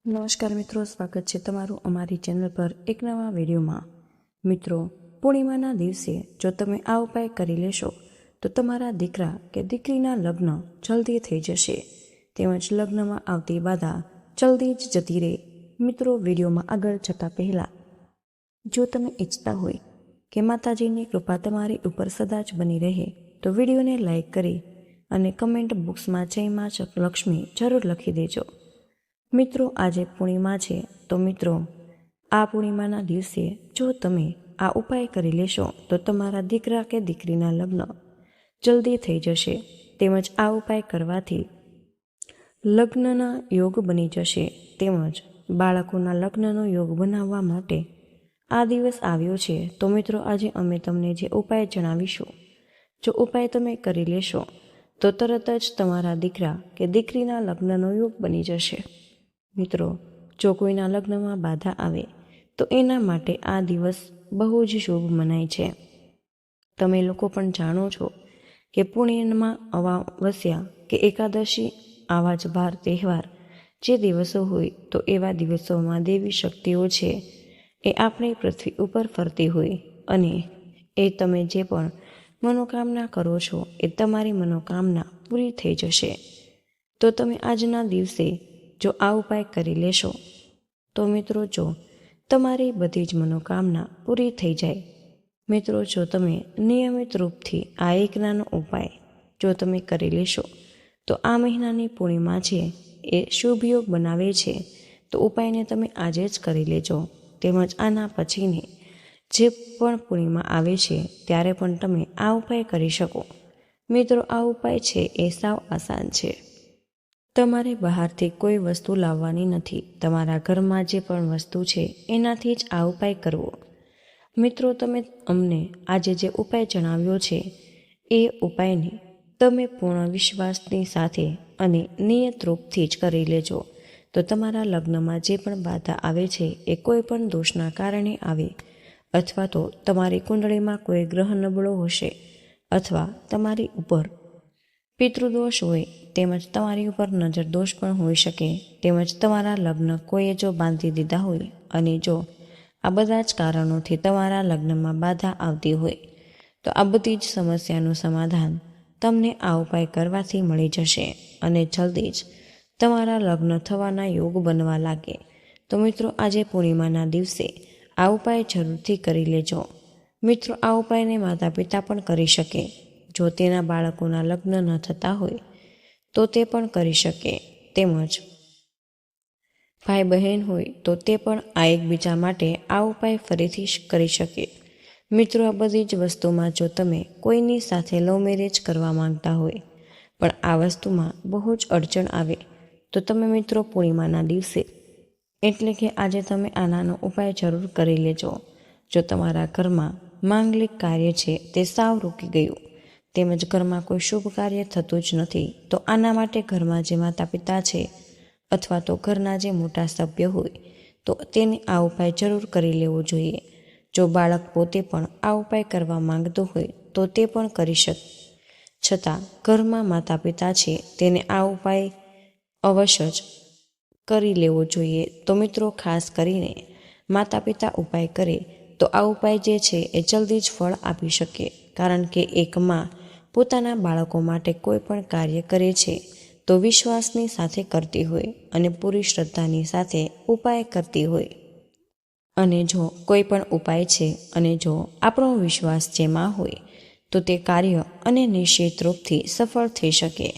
નમસ્કાર મિત્રો, સ્વાગત છે તમારું અમારી ચેનલ પર એક નવા વિડીયોમાં। મિત્રો, પૂર્ણિમાના દિવસે જો તમે આ ઉપાય કરી લેશો તો તમારા દીકરા કે દીકરીના લગ્ન જલ્દી થઈ જશે, તેમજ લગ્નમાં આવતી બાધા જલ્દી જ જતી રહે। મિત્રો, વિડીયોમાં આગળ જતા પહેલાં જો તમે ઈચ્છતા હોય કે માતાજીની કૃપા તમારી ઉપર સદા જ બની રહે તો વિડીયોને લાઈક કરી અને કમેન્ટ બોક્સમાં જય માં લક્ષ્મી જરૂર લખી દેજો। મિત્રો, આજે પૂર્ણિમા છે તો મિત્રો આ પૂર્ણિમાના દિવસે જો તમે આ ઉપાય કરી લેશો તો તમારા દીકરા કે દીકરીના લગ્ન જલ્દી થઈ જશે, તેમજ આ ઉપાય કરવાથી લગ્નના યોગ બની જશે, તેમજ બાળકોના લગ્નનો યોગ બનાવવા માટે આ દિવસ આવ્યો છે। તો મિત્રો, આજે અમે તમને જે ઉપાય જણાવીશું, જો ઉપાય તમે કરી લેશો તો તરત જ તમારા દીકરા કે દીકરીના લગ્નનો યોગ બની જશે। મિત્રો, જો કોઈના લગ્નમાં બાધા આવે તો એના માટે આ દિવસ બહુ જ શુભ મનાય છે। તમે લોકો પણ જાણો છો કે પૂર્ણિમા, અમાવસ્યા કે એકાદશી આવા જ 12 તહેવાર જે દિવસો હોય તો એવા દિવસોમાં દેવી શક્તિઓ છે એ આપણી પૃથ્વી ઉપર ફરતી હોય અને એ તમે જે પણ મનોકામના કરો છો એ તમારી મનોકામના પૂરી થઈ જશે। તો તમે આજના દિવસે જો આ ઉપાય કરી લેશો તો મિત્રો, જો તમારી બધી જ મનોકામના પૂરી થઈ જાય। મિત્રો, જો તમે નિયમિત રૂપથી આ એક નાનો ઉપાય જો તમે કરી લેશો તો આ મહિનાની પૂર્ણિમા છે એ શુભ યોગ બનાવે છે। તો ઉપાયને તમે આજે જ કરી લેજો, તેમજ આના પછીની જે પણ પૂર્ણિમા આવે છે ત્યારે પણ તમે આ ઉપાય કરી શકો। મિત્રો, આ ઉપાય છે એ સાવ આસાન છે। તમારે બહારથી કોઈ વસ્તુ લાવવાની નથી, તમારા ઘરમાં જે પણ વસ્તુ છે એનાથી જ આ ઉપાય કરવો। મિત્રો, તમે અમને આજે જે ઉપાય જણાવ્યો છે એ ઉપાયને તમે પૂર્ણ વિશ્વાસની સાથે અને નિયત રૂપથી જ કરી લેજો તો તમારા લગ્નમાં જે પણ બાધા આવે છે એ કોઈ પણ દોષના કારણે આવે, અથવા તો તમારી કુંડળીમાં કોઈ ગ્રહ નબળો હશે, અથવા તમારી ઉપર પિતૃદોષ હોય, તેમજ તમારી ઉપર નજર દોષ પણ હોઈ શકે, તેમજ તમારા લગ્ન કોઈએ જો બાંધી દીધા હોય અને જો આ બધા જ કારણોથી તમારા લગ્નમાં બાધા આવતી હોય તો આ બધી જ સમસ્યાનું સમાધાન તમને આ ઉપાય કરવાથી મળી જશે અને જલ્દી જ તમારા લગ્ન થવાના યોગ બનવા લાગે। તો મિત્રો, આજે પૂર્ણિમાના દિવસે આ ઉપાય જરૂરથી કરી લેજો। મિત્રો, આ ઉપાયને માતા પિતા પણ કરી શકે, જો તેના બાળકોના લગ્ન ન થતા હોય તો તે પણ કરી શકે, તેમજ ભાઈ બહેન હોય તો તે પણ આ એકબીજા માટે આ ઉપાય ફરીથી કરી શકે। મિત્રો, આ બધી જ વસ્તુમાં જો તમે કોઈની સાથે લવ મેરેજ કરવા માંગતા હોય પણ આ વસ્તુમાં બહુ જ અડચણ આવે તો તમે મિત્રો પૂર્ણિમાના દિવસે એટલે કે આજે તમે આ નાનો ઉપાય જરૂર કરી લેજો। જો તમારા ઘરમાં માંગલિક કાર્ય છે તે સાવ રૂકી ગયું, તેમજ ઘરમાં કોઈ શુભ કાર્ય થતું જ નથી તો આના માટે ઘરમાં જે માતા પિતા છે અથવા તો ઘરના જે મોટા સભ્ય હોય તો તેને આ ઉપાય જરૂર કરી લેવો જોઈએ। જો બાળક પોતે પણ આ ઉપાય કરવા માંગતો હોય તો તે પણ કરી શકે, છતાં ઘરમાં માતા પિતા છે તેને આ ઉપાય અવશ્ય જ કરી લેવો જોઈએ। તો મિત્રો, ખાસ કરીને માતા પિતા ઉપાય કરે તો આ ઉપાય જે છે એ જલ્દી જ ફળ આપી શકે, કારણ કે એક માં પોતાના બાળકો માટે કોઈ પણ કાર્ય કરે છે તો વિશ્વાસની સાથે કરતી હોય અને પૂરી શ્રદ્ધાની સાથે ઉપાય કરતી હોય, અને જો કોઈ પણ ઉપાય છે અને જો આપણો વિશ્વાસ જેમાં હોય તો તે કાર્ય અને નિશ્ચિત રૂપથી સફળ થઈ શકે।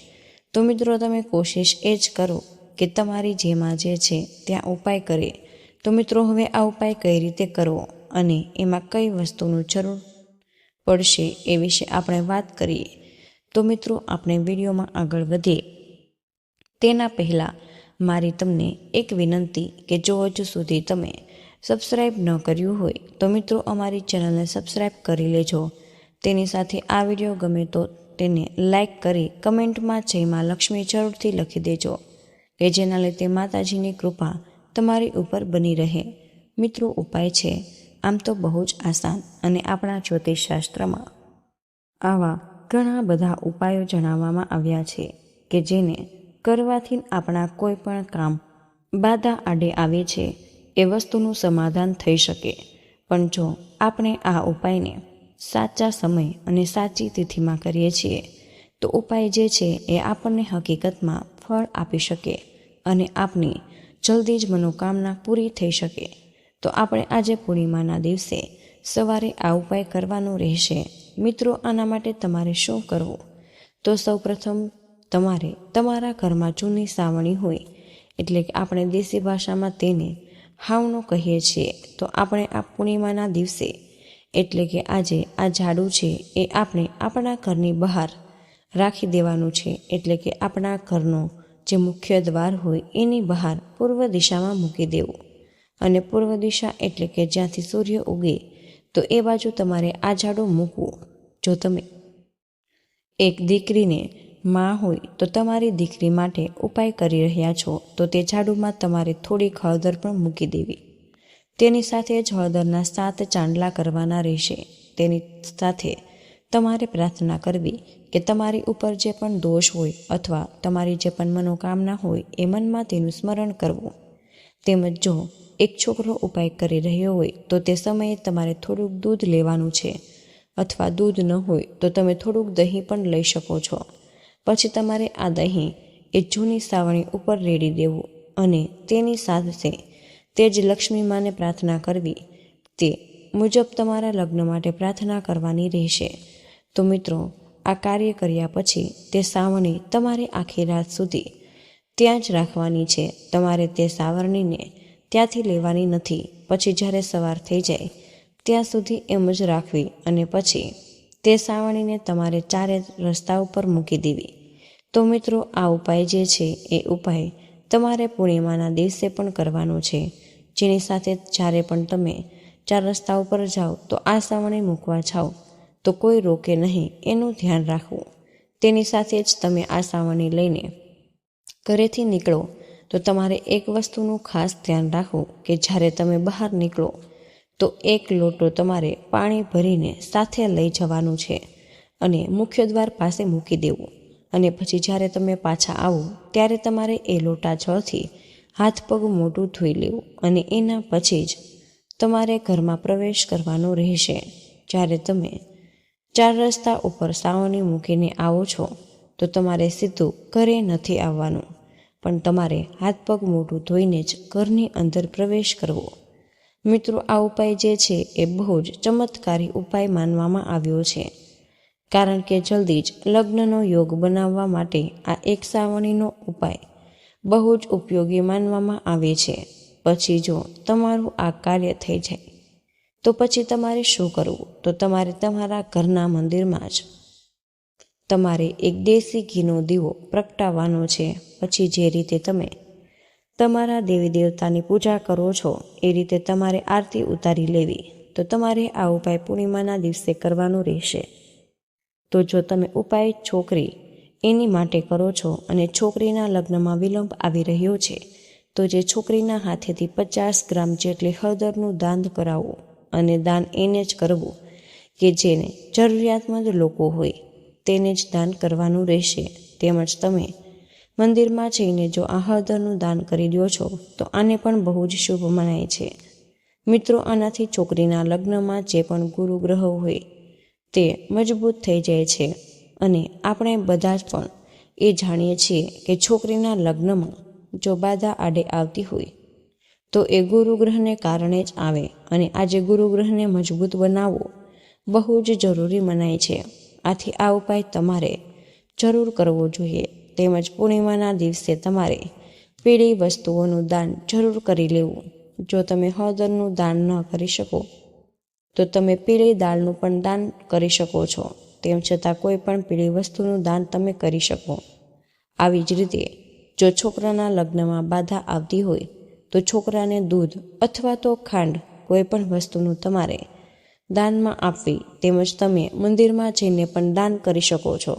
તો મિત્રો, તમે કોશિશ એ જ કરો કે તમારી જેમાં જે છે ત્યાં ઉપાય કરે। તો મિત્રો, હવે આ ઉપાય કઈ રીતે કરવો અને એમાં કઈ વસ્તુનું જરૂર પડશે એ વિશે આપણે વાત કરીએ। તો મિત્રો, આપણે વિડીયોમાં આગળ વધીએ તેના પહેલાં મારી તમને એક વિનંતી કે જો હજુ સુધી તમે સબસ્ક્રાઈબ ન કર્યું હોય તો મિત્રો અમારી ચેનલને સબસ્ક્રાઈબ કરી લેજો। તેની સાથે આ વિડીયો ગમે તો તેને લાઈક કરી કમેન્ટમાં જય માં લક્ષ્મી જરૂરથી લખી દેજો કે જેના લીધે માતાજીની કૃપા તમારી ઉપર બની રહે। મિત્રો, ઉપાય છે આમ તો બહુ જ આસાન અને આપણા જ્યોતિષશાસ્ત્રમાં આવા ઘણા બધા ઉપાયો જણાવવામાં આવ્યા છે કે જેને કરવાથી આપણા કોઈ પણ કામ બાધા આડે આવે છે એ વસ્તુનું સમાધાન થઈ શકે. પણ જો આપણે આ ઉપાયને સાચા સમય અને સાચી તિથિમાં કરીએ છીએ તો ઉપાય જે છે એ આપણને હકીકતમાં ફળ આપી શકે અને આપણી જલ્દી જ મનોકામના પૂરી થઈ શકે. તો આપણે આજે પૂર્ણિમાના દિવસે સવારે આ ઉપાય કરવાનો રહેશે. મિત્રો, આના માટે તમારે શું કરવું? તો સૌપ્રથમ તમારે તમારા ઘરમાં જૂની સાવણી હોય, એટલે કે આપણે દેશી ભાષામાં તેને હાવણો કહીએ છીએ. તો આપણે આ પૂર્ણિમાના દિવસે એટલે કે આજે આ ઝાડુ છે એ આપણે આપણા ઘરની બહાર રાખી દેવાનું છે. એટલે કે આપણા ઘરનો જે મુખ્ય દ્વાર હોય એની બહાર પૂર્વ દિશામાં મૂકી દેવું. અને પૂર્વ દિશા એટલે કે જ્યાંથી સૂર્ય ઉગે તો એ બાજુ તમારે આ ઝાડુ મૂકવું. જો તમે એક દીકરીને માં હોય તો તમારી દીકરી માટે ઉપાય કરી રહ્યા છો તો તે ઝાડુમાં તમારે થોડીક હળદર પણ મૂકી દેવી. તેની સાથે જ હળદરના 7 ચાંદલા કરવાના રહેશે. તેની સાથે તમારે પ્રાર્થના કરવી કે તમારી ઉપર જે પણ દોષ હોય અથવા તમારી જે પણ મનોકામના હોય એ મનમાં તેનું સ્મરણ કરવું. તેમજ જો એક છોકરો ઉપાય કરી રહ્યો હોય તો તે સમયે તમારે થોડુંક દૂધ લેવાનું છે, અથવા દૂધ ન હોય તો તમે થોડુંક દહીં પણ લઈ શકો છો. પછી તમારે આ દહીં એ જૂની સાવણી ઉપર રેડી દેવું અને તેની સાથે તે જ લક્ષ્મી માને પ્રાર્થના કરવી. તે મુજબ તમારા લગ્ન માટે પ્રાર્થના કરવાની રહેશે. તો મિત્રો, આ કાર્ય કર્યા પછી તે સાવરણી તમારે આખી રાત સુધી ત્યાં જ રાખવાની છે. તમારે તે સાવરણીને ત્યાંથી લેવાની નથી. પછી જ્યારે સવાર થઈ જાય ત્યાં સુધી એમ જ રાખવી અને પછી તે સાવરણીને તમારે 4 રસ્તા ઉપર મૂકી દેવી. તો મિત્રો, આ ઉપાય જે છે એ ઉપાય તમારે પૂર્ણિમાના દિવસે પણ કરવાનો છે. જેની સાથે જ્યારે પણ તમે 4 રસ્તા ઉપર જાઓ તો આ સાવરણી મૂકવા જાઓ તો કોઈ રોકે નહીં, એનું ધ્યાન રાખવું. તેની સાથે જ તમે આ સાવરણી લઈને ઘરેથી નીકળો તો તમારે એક વસ્તુનું ખાસ ધ્યાન રાખવું કે જ્યારે તમે બહાર નીકળો તો 1 લોટો તમારે પાણી ભરીને સાથે લઈ જવાનું છે અને મુખ્ય દ્વાર પાસે મૂકી દેવું. અને પછી જ્યારે તમે પાછા આવો ત્યારે તમારે એ લોટા જળથી હાથ પગ મોઢું ધોઈ લેવું અને એના પછી જ તમારે ઘરમાં પ્રવેશ કરવાનો રહેશે. જ્યારે તમે 4 રસ્તા ઉપર સાવરણી મૂકીને આવો છો તો તમારે સીધું ઘરે નથી આવવાનું, પણ તમારે હાથ પગ મોઢું ધોઈને જ ઘરની અંદર પ્રવેશ કરવો. મિત્રો, આ ઉપાય જે છે એ બહુ જ ચમત્કારી ઉપાય માનવામાં આવ્યો છે, કારણ કે જલ્દી જ લગ્નનો યોગ બનાવવા માટે આ એક સાવરણીનો ઉપાય બહુ જ ઉપયોગી માનવામાં આવે છે. પછી જો તમારું આ કાર્ય થઈ જાય તો પછી તમારે શું કરવું? તો તમારે તમારા ઘરના મંદિરમાં જ તમારે એક દેશી ઘીનો દીવો પ્રગટાવવાનો છે. પછી જે રીતે તમે તમારા દેવી દેવતાની પૂજા કરો છો એ રીતે તમારે આરતી ઉતારી લેવી. તો તમારે આ ઉપાય પૂર્ણિમાના દિવસે કરવાનો રહેશે. તો જો તમે ઉપાય છોકરી એની માટે કરો છો અને છોકરીના લગ્નમાં વિલંબ આવી રહ્યો છે તો જે છોકરીના હાથેથી 50 ગ્રામ જેટલી હળદરનું દાન કરાવવું. અને દાન એને જ કરવું કે જેને જરૂરિયાતમંદ લોકો હોય, તેને જ દાન કરવાનું રહેશે. તેમજ તમે મંદિરમાં જઈને જો આ હળદરનું દાન કરી દો છો તો આને પણ બહુ જ શુભ મનાય છે. મિત્રો, આનાથી છોકરીના લગ્નમાં જે પણ ગુરુ ગ્રહ હોય તે મજબૂત થઈ જાય છે. અને આપણે બધા જ પણ એ જાણીએ છીએ કે છોકરીના લગ્નમાં જો બાધા આડે આવતી હોય તો એ ગુરુગ્રહને કારણે જ આવે. અને આજે ગુરુગ્રહને મજબૂત બનાવવો બહુ જ જરૂરી મનાય છે. આથી આ ઉપાય તમારે જરૂર કરવો જોઈએ. તેમજ પૂર્ણિમાના દિવસે તમારે પીળી વસ્તુઓનું દાન જરૂર કરી લેવું. જો તમે હળદરનું દાન ન કરી શકો તો તમે પીળી દાળનું પણ દાન કરી શકો છો. તેમ છતાં કોઈ પણ પીળી વસ્તુનું દાન તમે કરી શકો. આવી જ રીતે જો છોકરાના લગ્નમાં બાધા આવતી હોય તો છોકરાને દૂધ અથવા તો ખાંડ કોઈ પણ વસ્તુનું તમારે દાનમાં આપવી. તેમજ તમે મંદિરમાં જઈને પણ દાન કરી શકો છો.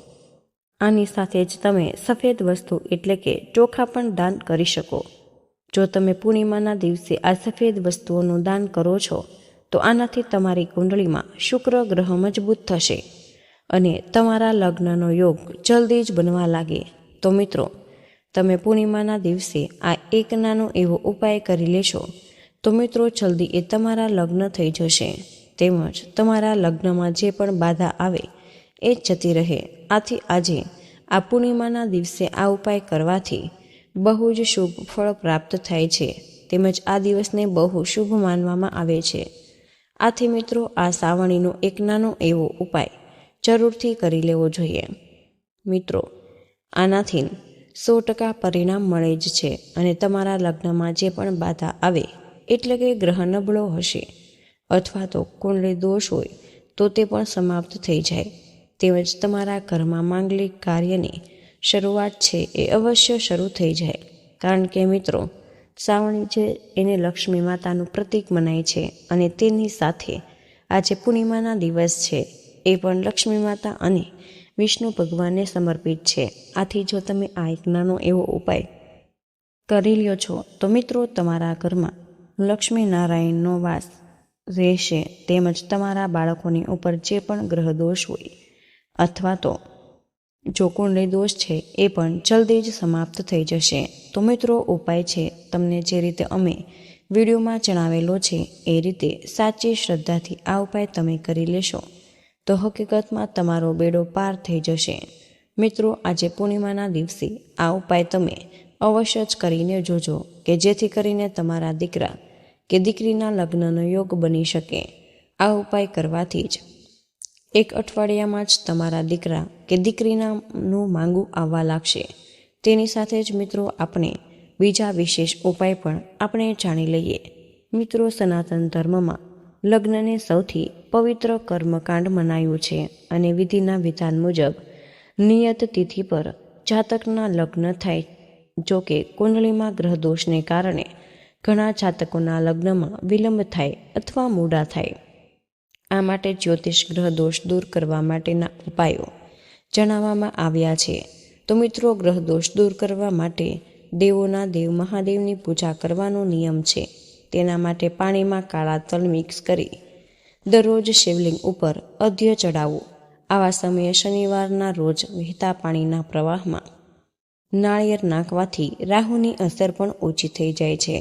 આની સાથે જ તમે સફેદ વસ્તુ એટલે કે ચોખા પણ દાન કરી શકો. જો તમે પૂર્ણિમાના દિવસે આ સફેદ વસ્તુઓનું દાન કરો છો તો આનાથી તમારી કુંડળીમાં શુક્ર ગ્રહ મજબૂત થશે અને તમારા લગ્નનો યોગ જલ્દી જ બનવા લાગે. તો મિત્રો, તમે પૂર્ણિમાના દિવસે આ એક નાનો એવો ઉપાય કરી લેશો તો મિત્રો જલ્દી એ તમારા લગ્ન થઈ જશે, તેમજ તમારા લગ્નમાં જે પણ બાધા આવે એ જ જતી રહે. આથી આજે આ પૂર્ણિમાના દિવસે આ ઉપાય કરવાથી બહુ જ શુભ ફળ પ્રાપ્ત થાય છે, તેમજ આ દિવસને બહુ શુભ માનવામાં આવે છે. આથી મિત્રો આ શ્રાવણીનો એક નાનો એવો ઉપાય જરૂરથી કરી લેવો જોઈએ. મિત્રો આનાથી 100% પરિણામ મળે જ છે અને તમારા લગ્નમાં જે પણ બાધા આવે એટલે કે ગ્રહ નબળો હશે અથવા તો કુંડળી દોષ હોય તો તે પણ સમાપ્ત થઈ જાય, તેમજ તમારા ઘરમાં માંગલિક કાર્યની શરૂઆત છે એ અવશ્ય શરૂ થઈ જાય. કારણ કે મિત્રો શ્રાવણી છે એને લક્ષ્મી માતાનું પ્રતીક મનાય છે અને તેની સાથે આજે પૂર્ણિમાના દિવસ છે એ પણ લક્ષ્મી માતા અને વિષ્ણુ ભગવાનને સમર્પિત છે. આથી જો તમે આ એક નાનો એવો ઉપાય કરી લ્યો છો તો મિત્રો તમારા ઘરમાં લક્ષ્મી નારાયણનો વાસ રહેશે, તેમજ તમારા બાળકોની ઉપર જે પણ ગ્રહ દોષ હોય અથવા તો જો કુંડળી દોષ છે એ પણ જલ્દી જ સમાપ્ત થઈ જશે. તો મિત્રો ઉપાય છે તમને જે રીતે અમે વિડીયોમાં જણાવેલો છે એ રીતે સાચી શ્રદ્ધાથી આ ઉપાય તમે કરી લેશો તો હકીકતમાં તમારો બેડો પાર થઈ જશે. મિત્રો આજે પૂર્ણિમાના દિવસે આ ઉપાય તમે અવશ્ય જ કરીને જોજો કે જેથી કરીને તમારા દીકરા કે દીકરીના લગ્નનો યોગ બની શકે. આ ઉપાય કરવાથી જ એક અઠવાડિયામાં જ તમારા દીકરા કે દીકરીનાનું માંગુ આવવા લાગશે. તેની સાથે જ મિત્રો આપણે બીજા વિશેષ ઉપાય પણ આપણે જાણી લઈએ. મિત્રો સનાતન ધર્મમાં લગ્નને સૌથી પવિત્ર કર્મકાંડ મનાયું છે અને વિધિના વિધાન મુજબ નિયત તિથિ પર જાતકના લગ્ન થાય. જો કે કુંડળીમાં ગ્રહ દોષને કારણે ઘણા જાતકોના લગ્નમાં વિલંબ થાય અથવા મોડા થાય. આ માટે જ્યોતિષ ગ્રહ દોષ દૂર કરવા માટેના ઉપાયો જણાવવામાં આવ્યા છે. તો મિત્રો ગ્રહ દોષ દૂર કરવા માટે દેવોના દેવ મહાદેવની પૂજા કરવાનો નિયમ છે. તેના માટે પાણીમાં કાળા તલ મિક્સ કરી દરરોજ શિવલિંગ ઉપર અધ્ય ચડાવવું. આવા સમયે શનિવારના રોજ વહેતા પાણીના પ્રવાહમાં નાળિયેર નાખવાથી રાહુની અસર પણ ઓછી થઈ જાય છે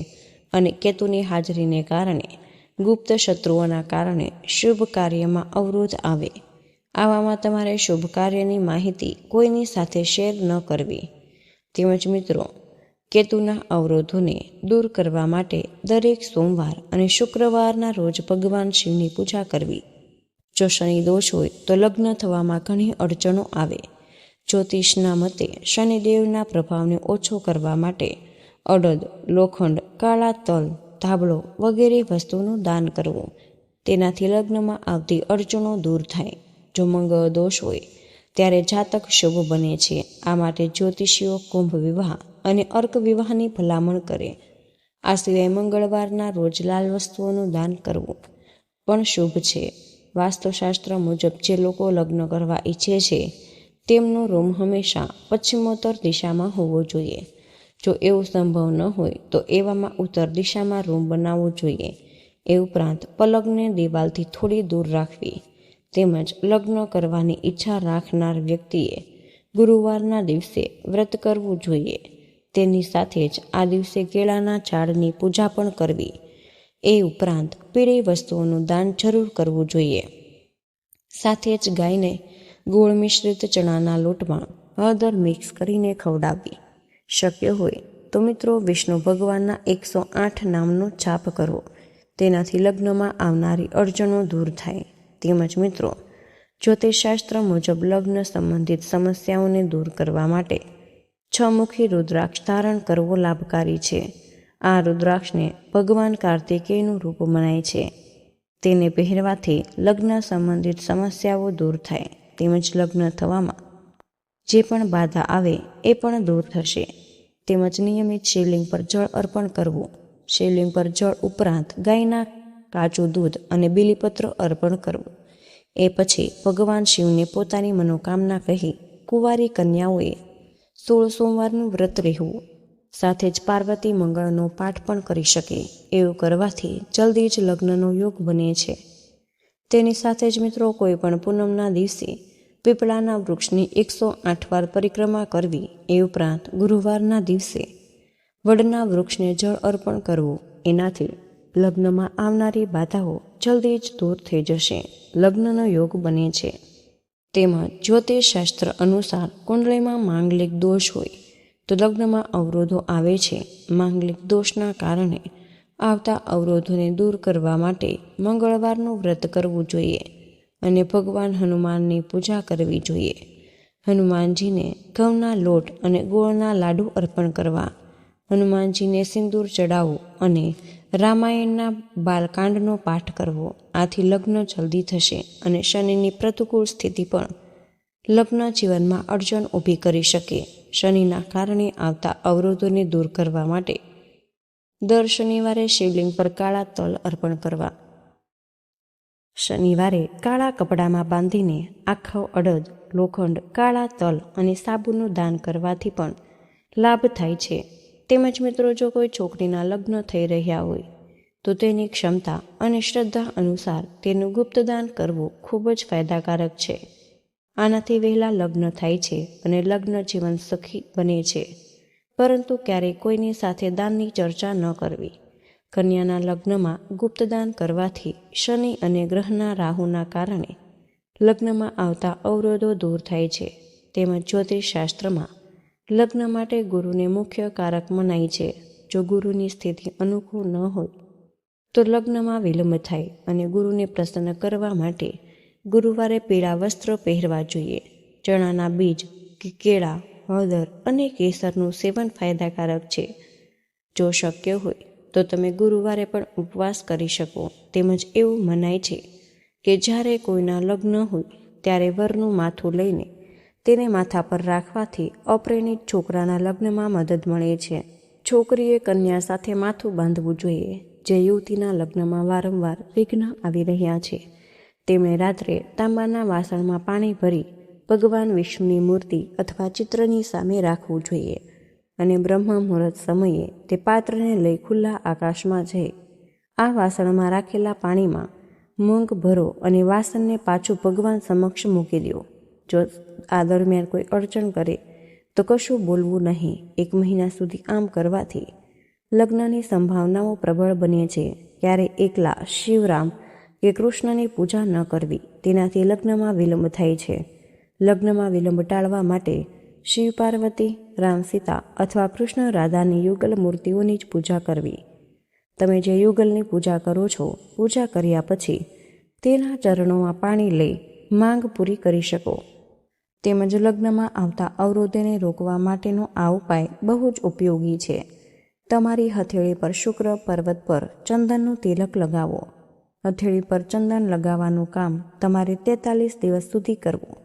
અને કેતુની હાજરીને કારણે ગુપ્ત શત્રુઓના કારણે શુભ કાર્યમાં અવરોધ આવે. આવામાં તમારે શુભ કાર્યની માહિતી કોઈની સાથે શેર ન કરવી. તેમજ મિત્રો કેતુના અવરોધોને દૂર કરવા માટે દરેક સોમવાર અને શુક્રવારના રોજ ભગવાન શિવની પૂજા કરવી. જો શનિ દોષ હોય તો લગ્ન થવામાં ઘણી અડચણો આવે. જ્યોતિષના મતે શનિદેવના પ્રભાવને ઓછો કરવા માટે અડદ, લોખંડ, કાળા તલ, ધાબળો વગેરે વસ્તુનું દાન કરવું. તેનાથી લગ્નમાં આવતી અડચણો દૂર થાય. જો મંગળ દોષ હોય ત્યારે જાતક શુભ બને છે. આ માટે જ્યોતિષીઓ કુંભ વિવાહ અને અર્ક વિવાહની ભલામણ કરે. આ સિવાય મંગળવારના રોજ લાલ વસ્તુઓનું દાન કરવું પણ શુભ છે. વાસ્તુશાસ્ત્ર મુજબ જે લોકો લગ્ન કરવા ઈચ્છે છે તેમનો રૂમ હંમેશા પશ્ચિમોત્તર દિશામાં હોવો જોઈએ. જો એવું સંભવ ન હોય તો એવામાં ઉત્તર દિશામાં રૂમ બનાવવો જોઈએ. એ ઉપરાંત પલંગને દિવાલથી થોડી દૂર રાખવી. તેમજ લગ્ન કરવાની ઈચ્છા રાખનાર વ્યક્તિએ ગુરુવારના દિવસે વ્રત કરવું જોઈએ. તેની સાથે જ આ દિવસે કેળાના ઝાડની પૂજા પણ કરવી. એ ઉપરાંત પીળી વસ્તુઓનું દાન જરૂર કરવું જોઈએ. સાથે જ ગાયને ગોળ મિશ્રિત ચણાના લોટમાં હળદર મિક્સ કરીને ખવડાવવી. શક્ય હોય તો મિત્રો વિષ્ણુ ભગવાનના 108 નામનો જાપ કરવો. તેનાથી લગ્નમાં આવનારી અડચણો દૂર થાય. તેમજ મિત્રો જ્યોતિષશાસ્ત્ર મુજબ લગ્ન સંબંધિત સમસ્યાઓને દૂર કરવા માટે 6 મુખી રુદ્રાક્ષ ધારણ કરવો લાભકારી છે. આ રુદ્રાક્ષને ભગવાન કાર્તિકેયનું રૂપ મનાય છે. તેને પહેરવાથી લગ્ન સંબંધિત સમસ્યાઓ દૂર થાય. તેમજ લગ્ન થવામાં જે પણ બાધા આવે એ પણ દૂર થશે. તેમજ નિયમિત શિવલિંગ પર જળ અર્પણ કરવું. શિવલિંગ પર જળ ઉપરાંત ગાયના કાચું દૂધ અને બીલીપત્ર અર્પણ કરવું. એ પછી ભગવાન શિવને પોતાની મનોકામના કહી કુંવારી કન્યાઓએ 16 સોમવારનું વ્રત રહેવું. સાથે જ પાર્વતી મંગળનો પાઠ પણ કરી શકે. એવું કરવાથી જલ્દી જ લગ્નનો યોગ બને છે. તેની સાથે જ મિત્રો કોઈ પણ પૂનમના દિવસે પીપળાના વૃક્ષની 108 વાર પરિક્રમા કરવી. એ ઉપરાંત ગુરુવારના દિવસે વડના વૃક્ષને જળ અર્પણ કરવું. એનાથી લગ્નમાં આવનારી બાધાઓ જલ્દી જ દૂર થઈ જશે. લગ્નનો યોગ બને છે. તેમજ જ્યોતિષશાસ્ત્ર અનુસાર કુંડળીમાં માંગલિક દોષ હોય તો લગ્નમાં અવરોધો આવે છે. માંગલિક દોષના કારણે આવતા અવરોધોને દૂર કરવા માટે મંગળવારનું વ્રત કરવું જોઈએ અને ભગવાન હનુમાનની પૂજા કરવી જોઈએ. હનુમાનજીને ઘઉંના લોટ અને ગોળના લાડુ અર્પણ કરવા. હનુમાનજીને સિંદૂર ચડાવવું અને રામાયણના બાલકાંડનો પાઠ કરવો. આથી લગ્ન જલ્દી થશે અને શનિની પ્રતિકૂળ સ્થિતિ પણ લગ્ન જીવનમાં અડચણ ઊભી કરી શકે. શનિના કારણે આવતા અવરોધોને દૂર કરવા માટે દર શનિવારે શિવલિંગ પર કાળા તલ અર્પણ કરવા. શનિવારે કાળા કપડામાં બાંધીને આખો અડદ, લોખંડ, કાળા તલ અને સાબુનું દાન કરવાથી પણ લાભ થાય છે. તેમજ મિત્રો, જો કોઈ છોકરીના લગ્ન થઈ રહ્યા હોય તો તેની ક્ષમતા અને શ્રદ્ધા અનુસાર તેનું ગુપ્તદાન કરવું ખૂબ જ ફાયદાકારક છે. આનાથી વહેલા લગ્ન થાય છે અને લગ્ન જીવન સુખી બને છે. પરંતુ ક્યારેય કોઈની સાથે દાનની ચર્ચા ન કરવી. કન્યાના લગ્નમાં ગુપ્તદાન કરવાથી શનિ અને ગ્રહના રાહુના કારણે લગ્નમાં આવતા અવરોધો દૂર થાય છે. તેમજ જ્યોતિષશાસ્ત્રમાં લગ્ન માટે ગુરુને મુખ્ય કારક મનાય છે. જો ગુરુની સ્થિતિ અનુકૂળ ન હોય તો લગ્નમાં વિલંબ થાય અને ગુરુને પ્રસન્ન કરવા માટે ગુરુવારે પીળા વસ્ત્રો પહેરવા જોઈએ. ચણાના બીજ કે કેળા, હળદર અને કેસરનું સેવન ફાયદાકારક છે. જો શક્ય હોય તો તમે ગુરુવારે પણ ઉપવાસ કરી શકો. તેમજ એવું મનાય છે કે જ્યારે કોઈના લગ્ન હોય ત્યારે વરનું માથું લઈને તેને માથા પર રાખવાથી અપ્રેણિત છોકરાના લગ્નમાં મદદ મળે છે. છોકરીએ કન્યા સાથે માથું બાંધવું જોઈએ. જે યુવતીના લગ્નમાં વારંવાર વિઘ્ન આવી રહ્યા છે તેમણે રાત્રે તાંબાના વાસણમાં પાણી ભરી ભગવાન વિષ્ણુની મૂર્તિ અથવા ચિત્રની સામે રાખવું જોઈએ અને બ્રહ્મ મુહૂર્ત સમયે તે પાત્રને લઈ ખુલ્લા આકાશમાં જઈ આ વાસણમાં રાખેલા પાણીમાં મૂંગ ભરો અને વાસણને પાછું ભગવાન સમક્ષ મૂકી દો. જો આ દરમિયાન કોઈ અડચણ કરે તો કશું બોલવું નહીં. 1 મહિના સુધી આમ કરવાથી લગ્નની સંભાવનાઓ પ્રબળ બને છે. ક્યારેય એકલા શિવરામ કે કૃષ્ણની પૂજા ન કરવી. તેનાથી લગ્નમાં વિલંબ થાય છે. લગ્નમાં વિલંબ ટાળવા માટે શિવ પાર્વતી, રામ સીતા અથવા કૃષ્ણ રાધાની યુગલ મૂર્તિઓની જ પૂજા કરવી. તમે જે યુગલની પૂજા કરો છો, પૂજા કર્યા પછી તેના ચરણોમાં પાણી લઈ માંગ પૂરી કરી શકો. તેમજ લગ્નમાં આવતા અવરોધોને રોકવા માટેનો આ ઉપાય બહુ જ ઉપયોગી છે. તમારી હથેળી પર શુક્ર પર્વત પર ચંદનનું તિલક લગાવો. હથેળી પર ચંદન લગાવવાનું કામ તમારે 43 દિવસ સુધી કરવું.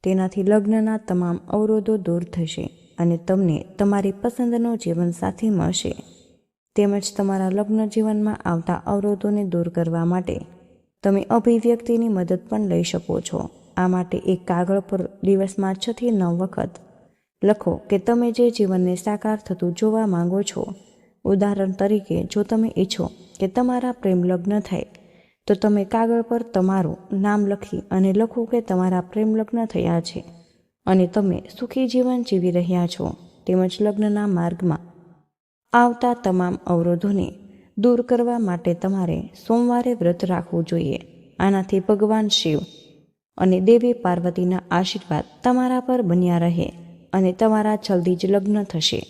તેનાથી લગ્નના તમામ અવરોધો દૂર થશે અને તમને તમારી પસંદનો જીવનસાથી મળશે. તેમજ તમારા લગ્ન જીવનમાં આવતા અવરોધોને દૂર કરવા માટે તમે અભિવ્યક્તિની મદદ પણ લઈ શકો છો. આ માટે એક કાગળ પર દિવસમાં 6 થી 9 વખત લખો કે તમે જે જીવનને સાકાર થતું જોવા માંગો છો. ઉદાહરણ તરીકે, જો તમે ઈચ્છો કે તમારા પ્રેમ લગ્ન થાય તો તમે કાગળ પર તમારું નામ લખી અને લખો કે તમારા પ્રેમ લગ્ન થયા છે અને તમે સુખી જીવન જીવી રહ્યા છો. તેમજ લગ્નના માર્ગમાં આવતા તમામ અવરોધોને દૂર કરવા માટે તમારે સોમવારે વ્રત રાખવું જોઈએ. આનાથી ભગવાન શિવ અને દેવી પાર્વતીના આશીર્વાદ તમારા પર બન્યા રહે અને તમારા જલ્દી જ લગ્ન થશે.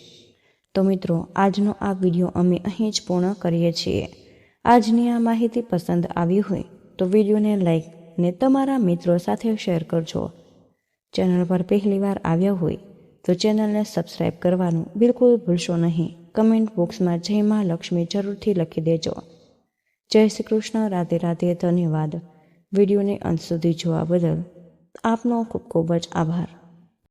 તો મિત્રો, આજનો આ વિડીયો અમે અહીં જ પૂર્ણ કરીએ છીએ. આજની આ માહિતી પસંદ આવી હોય તો વિડીયોને લાઈક અને તમારા મિત્રો સાથે શેર કરજો. ચેનલ પર પહેલીવાર આવ્યા હોય તો ચેનલને સબસ્ક્રાઈબ કરવાનું બિલકુલ ભૂલશો નહીં. કમેન્ટ બોક્સમાં જય માં લક્ષ્મી જરૂરથી લખી દેજો. જય શ્રી કૃષ્ણ. રાધે રાધે. ધન્યવાદ. વિડીયોને અંત સુધી જોવા બદલ આપનો ખૂબ ખૂબ જ આભાર.